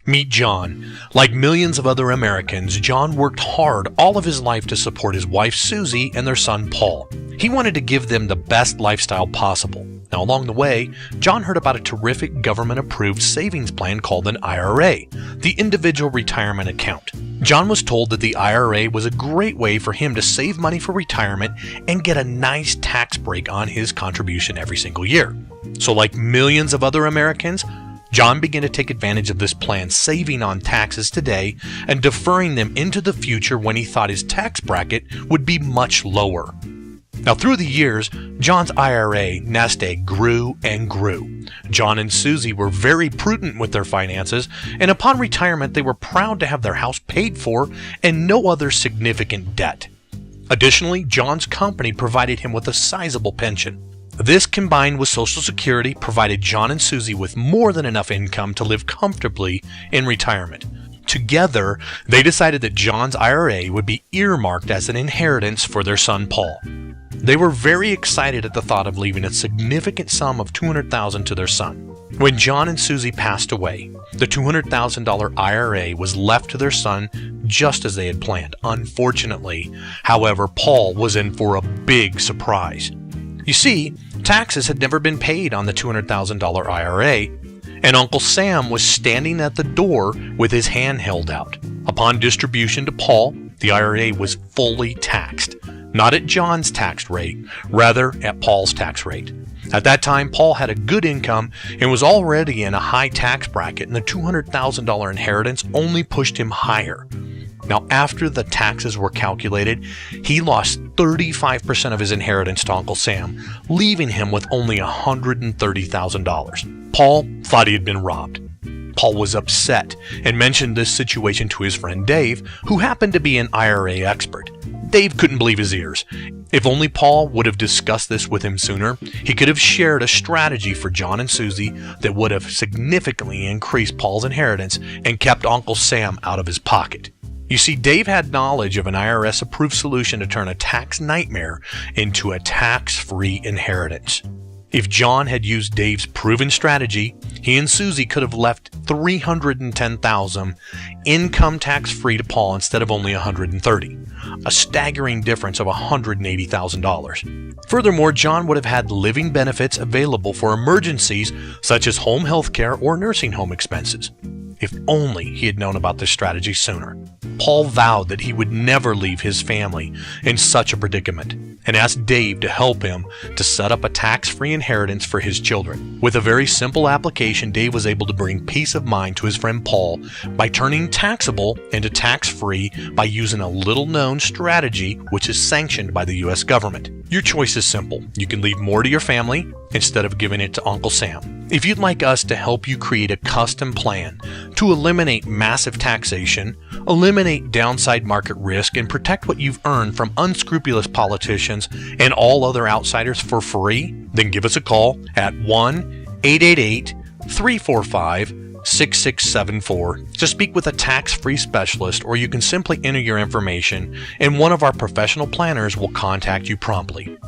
Meet John. Like millions of other Americans, John worked hard all of his life to support his wife Susie and their son Paul. He wanted to give them the best lifestyle possible. Now, along the way, John heard about a terrific government-approved savings plan called an IRA, the Individual Retirement Account. John was told that the IRA was a great way for him to save money for retirement and get a nice tax break on his contribution every single year. So like millions of other Americans, John began to take advantage of this plan, saving on taxes today and deferring them into the future when he thought his tax bracket would be much lower. Now, through the years, John's IRA nest egg grew and grew. John and Susie were very prudent with their finances, and upon retirement, they were proud to have their house paid for and no other significant debt. Additionally, John's company provided him with a sizable pension. This, combined with Social Security, provided John and Susie with more than enough income to live comfortably in retirement. Together, they decided that John's IRA would be earmarked as an inheritance for their son Paul. They were very excited at the thought of leaving a significant sum of $200,000 to their son. When John and Susie passed away, the $200,000 IRA was left to their son just as they had planned. Unfortunately, however, Paul was in for a big surprise. You see, taxes had never been paid on the $200,000 IRA, and Uncle Sam was standing at the door with his hand held out. Upon distribution to Paul, the IRA was fully taxed, not at John's tax rate, rather at Paul's tax rate. At that time, Paul had a good income and was already in a high tax bracket, and the $200,000 inheritance only pushed him higher. Now, after the taxes were calculated, he lost 35% of his inheritance to Uncle Sam, leaving him with only $130,000. Paul thought he had been robbed. Paul was upset and mentioned this situation to his friend Dave, who happened to be an IRA expert. Dave couldn't believe his ears. If only Paul would have discussed this with him sooner, he could have shared a strategy for John and Susie that would have significantly increased Paul's inheritance and kept Uncle Sam out of his pocket. You see, Dave had knowledge of an IRS-approved solution to turn a tax nightmare into a tax-free inheritance. If John had used Dave's proven strategy, he and Susie could have left $310,000 income tax-free to Paul instead of only $130,000, a staggering difference of $180,000. Furthermore, John would have had living benefits available for emergencies such as home health care or nursing home expenses. If only he had known about this strategy sooner. Paul vowed that he would never leave his family in such a predicament and asked Dave to help him to set up a tax-free inheritance for his children. With a very simple application, Dave was able to bring peace of mind to his friend Paul by turning taxable into tax-free by using a little-known strategy which is sanctioned by the U.S. government. Your choice is simple. You can leave more to your family instead of giving it to Uncle Sam. If you'd like us to help you create a custom plan to eliminate massive taxation, eliminate downside market risk, and protect what you've earned from unscrupulous politicians and all other outsiders for free, then give us a call at 1-888-345-6674 to speak with a tax-free specialist, or you can simply enter your information and one of our professional planners will contact you promptly.